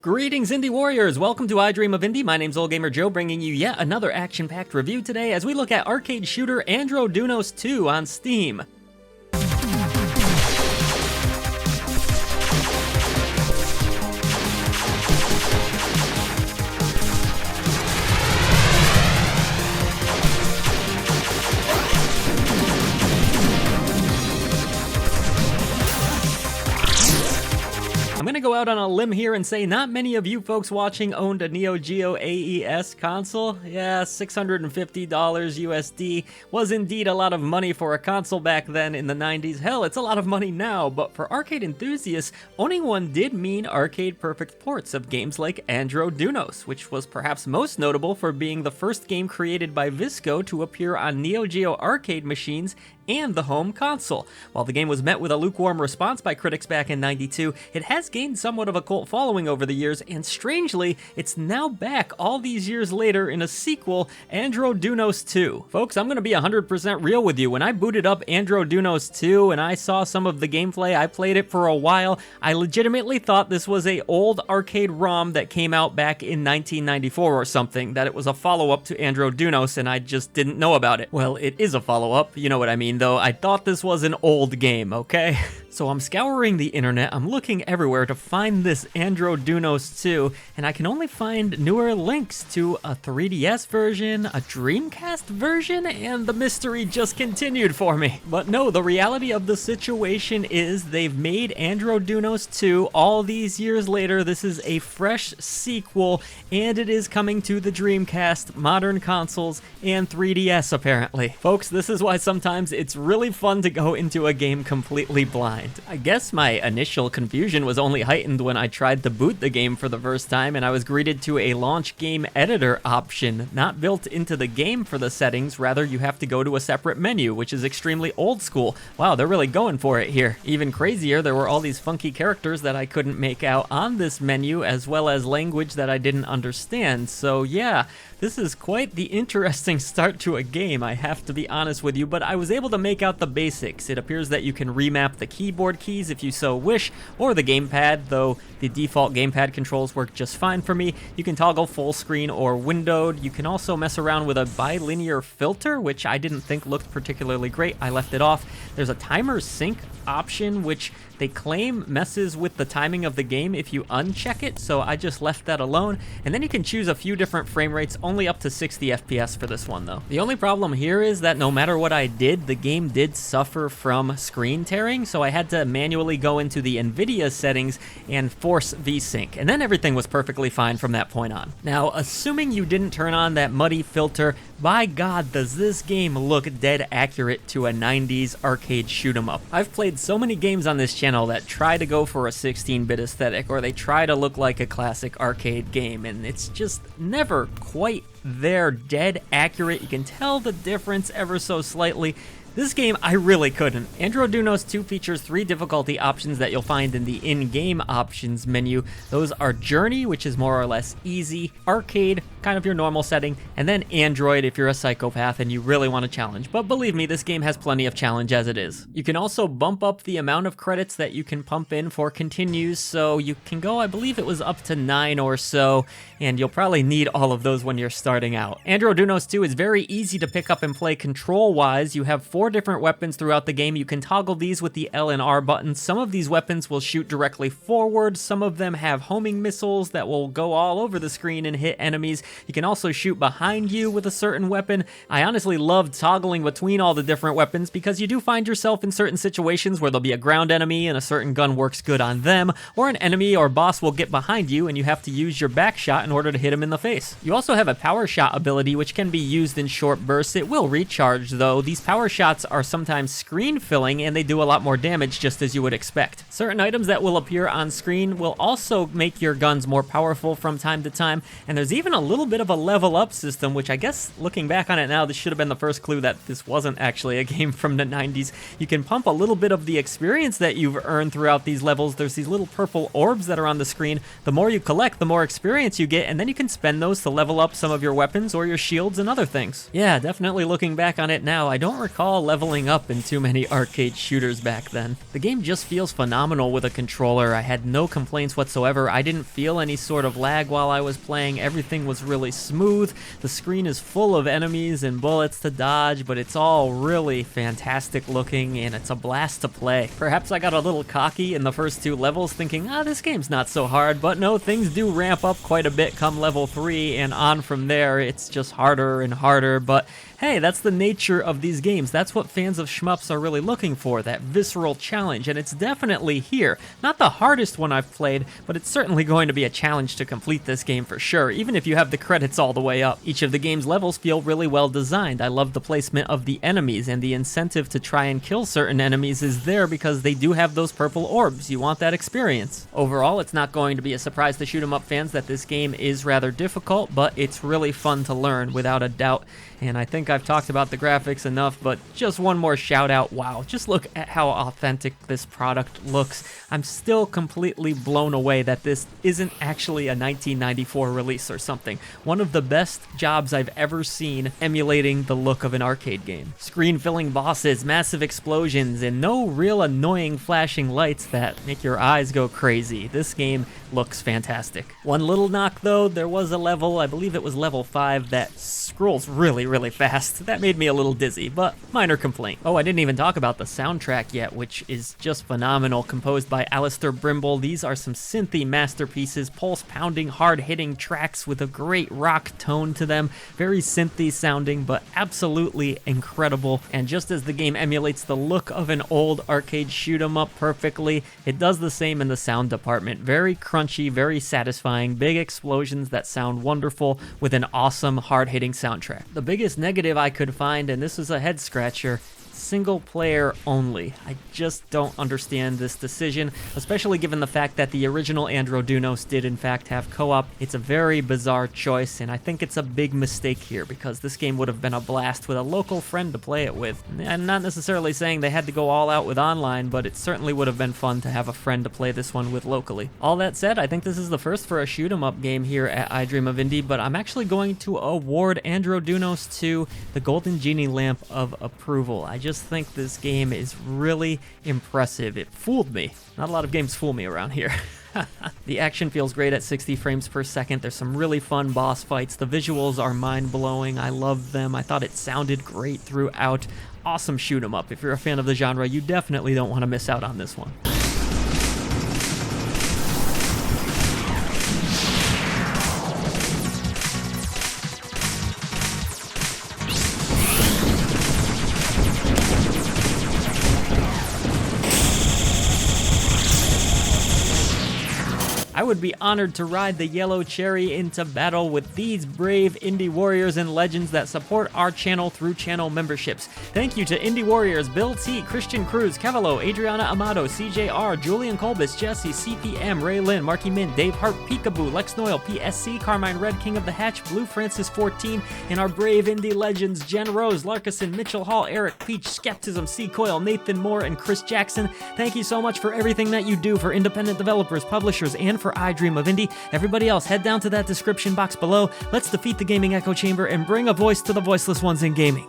Greetings, Indie Warriors! Welcome to I Dream of Indie. My name's Old Gamer Joe, bringing you yet another action-packed review today as we look at arcade shooter Andro Dunos 2 on Steam. I'm gonna go out on a limb here and say not many of you folks watching owned a Neo Geo AES console. Yeah, $650 USD was indeed a lot of money for a console back then in the 90s. Hell, it's a lot of money now, but for arcade enthusiasts, owning one did mean arcade-perfect ports of games like Andro Dunos, which was perhaps most notable for being the first game created by Visco to appear on Neo Geo arcade machines and the home console. While the game was met with a lukewarm response by critics back in '92, it has gained somewhat of a cult following over the years, and strangely, it's now back all these years later in a sequel, Andro Dunos 2. Folks, I'm gonna be 100% real with you. When I booted up Andro Dunos 2 and I saw some of the gameplay, I played it for a while, I legitimately thought this was a old arcade ROM that came out back in 1994 or something, that it was a follow-up to Andro Dunos, and I just didn't know about it. Well, it is a follow-up, you know what I mean, though. I thought this was an old game, okay? So I'm scouring the internet, I'm looking everywhere to find this Andro Dunos 2, and I can only find newer links to a 3DS version, a Dreamcast version, and the mystery just continued for me. But no, the reality of the situation is they've made Andro Dunos 2 all these years later. This is a fresh sequel, and it is coming to the Dreamcast, modern consoles, and 3DS apparently. Folks, this is why sometimes it's really fun to go into a game completely blind. I guess my initial confusion was only heightened when I tried to boot the game for the first time and I was greeted to a launch game editor option, not built into the game for the settings, rather you have to go to a separate menu, which is extremely old school. Wow, they're really going for it here. Even crazier, there were all these funky characters that I couldn't make out on this menu, as well as language that I didn't understand. So yeah, this is quite the interesting start to a game, I have to be honest with you, but I was able to make out the basics. It appears that you can remap the keyboard keys if you so wish, or the gamepad, though the default gamepad controls work just fine for me. You can toggle full screen or windowed. You can also mess around with a bilinear filter, which I didn't think looked particularly great. I left it off. There's a timer sync option, which they claim messes with the timing of the game if you uncheck it, so I just left that alone. And then you can choose a few different frame rates, only up to 60 FPS for this one though. The only problem here is that no matter what I did, the game did suffer from screen tearing, so I had to manually go into the NVIDIA settings and force VSync, and then everything was perfectly fine from that point on. Now, assuming you didn't turn on that muddy filter, by God, does this game look dead accurate to a 90s arcade shoot 'em up. I've played so many games on this channel that try to go for a 16-bit aesthetic, or they try to look like a classic arcade game, and it's just never quite there dead accurate. You can tell the difference ever so slightly. This game, I really couldn't. Andro Dunos 2 features 3 difficulty options that you'll find in the in-game options menu. Those are Journey, which is more or less easy, Arcade, kind of your normal setting, and then Android if you're a psychopath and you really want a challenge. But believe me, this game has plenty of challenge as it is. You can also bump up the amount of credits that you can pump in for continues, so you can go, I believe it was up to 9 or so, and you'll probably need all of those when you're starting out. Andro Dunos 2 is very easy to pick up and play control-wise. You have 4 different weapons throughout the game. You can toggle these with the L and R buttons. Some of these weapons will shoot directly forward. Some of them have homing missiles that will go all over the screen and hit enemies. You can also shoot behind you with a certain weapon. I honestly loved toggling between all the different weapons because you do find yourself in certain situations where there'll be a ground enemy and a certain gun works good on them, or an enemy or boss will get behind you and you have to use your back shot in order to hit him in the face. You also have a power shot ability which can be used in short bursts. It will recharge though. These power shots are sometimes screen filling and they do a lot more damage, just as you would expect. Certain items that will appear on screen will also make your guns more powerful from time to time, and there's even a little little bit of a level up system, which I guess looking back on it now, this should have been the first clue that this wasn't actually a game from the 90s. You can pump a little bit of the experience that you've earned throughout these levels. There's these little purple orbs that are on the screen. The more you collect, the more experience you get, and then you can spend those to level up some of your weapons or your shields and other things. Yeah, definitely looking back on it now, I don't recall leveling up in too many arcade shooters back then. The game just feels phenomenal with a controller. I had no complaints whatsoever. I didn't feel any sort of lag while I was playing. Everything was really smooth. The screen is full of enemies and bullets to dodge, but it's all really fantastic looking, and it's a blast to play. Perhaps I got a little cocky in the first two levels thinking, this game's not so hard, but no, things do ramp up quite a bit come level 3, and on from there, it's just harder and harder, but hey, that's the nature of these games. That's what fans of shmups are really looking for, that visceral challenge, and it's definitely here. Not the hardest one I've played, but it's certainly going to be a challenge to complete this game for sure, even if you have the credits all the way up. Each of the game's levels feel really well designed. I love the placement of the enemies, and the incentive to try and kill certain enemies is there because they do have those purple orbs. You want that experience. Overall, it's not going to be a surprise to shoot 'em up fans that this game is rather difficult, but it's really fun to learn without a doubt. And I think I've talked about the graphics enough, but just one more shout out. Wow, just look at how authentic this product looks. I'm still completely blown away that this isn't actually a 1994 release or something. One of the best jobs I've ever seen emulating the look of an arcade game. Screen-filling bosses, massive explosions, and no real annoying flashing lights that make your eyes go crazy. This game looks fantastic. One little knock though, there was a level, I believe it was level 5, that scrolls really fast. That made me a little dizzy, but minor complaint. Oh, I didn't even talk about the soundtrack yet, which is just phenomenal. Composed by Alistair Brimble. These are some synthy masterpieces, pulse-pounding, hard-hitting tracks with a great rock tone to them. Very synthy sounding, but absolutely incredible. And just as the game emulates the look of an old arcade shoot-'em-up perfectly, it does the same in the sound department. Very crunchy, very satisfying, big explosions that sound wonderful with an awesome, hard-hitting soundtrack. The biggest negative I could find, and this is a head scratcher, single player only. I just don't understand this decision, especially given the fact that the original Andro Dunos did in fact have co-op. It's a very bizarre choice, and I think it's a big mistake here because this game would have been a blast with a local friend to play it with. I'm not necessarily saying they had to go all out with online, but it certainly would have been fun to have a friend to play this one with locally. All that said, I think this is the first for a shoot-'em-up game here at I Dream of Indie, but I'm actually going to award Andro Dunos 2 the Golden Genie Lamp of Approval. I just think this game is really impressive. It fooled me. Not a lot of games fool me around here. The action feels great at 60 frames per second. There's some really fun boss fights. The visuals are mind-blowing. I love them. I thought it sounded great throughout. Awesome shoot 'em up. If you're a fan of the genre, you definitely don't want to miss out on this one. I would be honored to ride the yellow cherry into battle with these brave indie warriors and legends that support our channel through channel memberships. Thank you to Indie Warriors, Bill T, Christian Cruz, Cavallo, Adriana Amato, CJR, Julian Colbus, Jesse, CPM, Ray Lynn, Marky Min, Dave Hart, Peekaboo, Lex Noyle, PSC, Carmine Red, King of the Hatch, Blue Francis 14, and our brave indie legends, Jen Rose, Larkison, Mitchell Hall, Eric Peach, Skepticism, C. Coyle, Nathan Moore, and Chris Jackson. Thank you so much for everything that you do for independent developers, publishers, and for I Dream of Indie. Everybody else, head down to that description box below. Let's defeat the gaming echo chamber and bring a voice to the voiceless ones in gaming.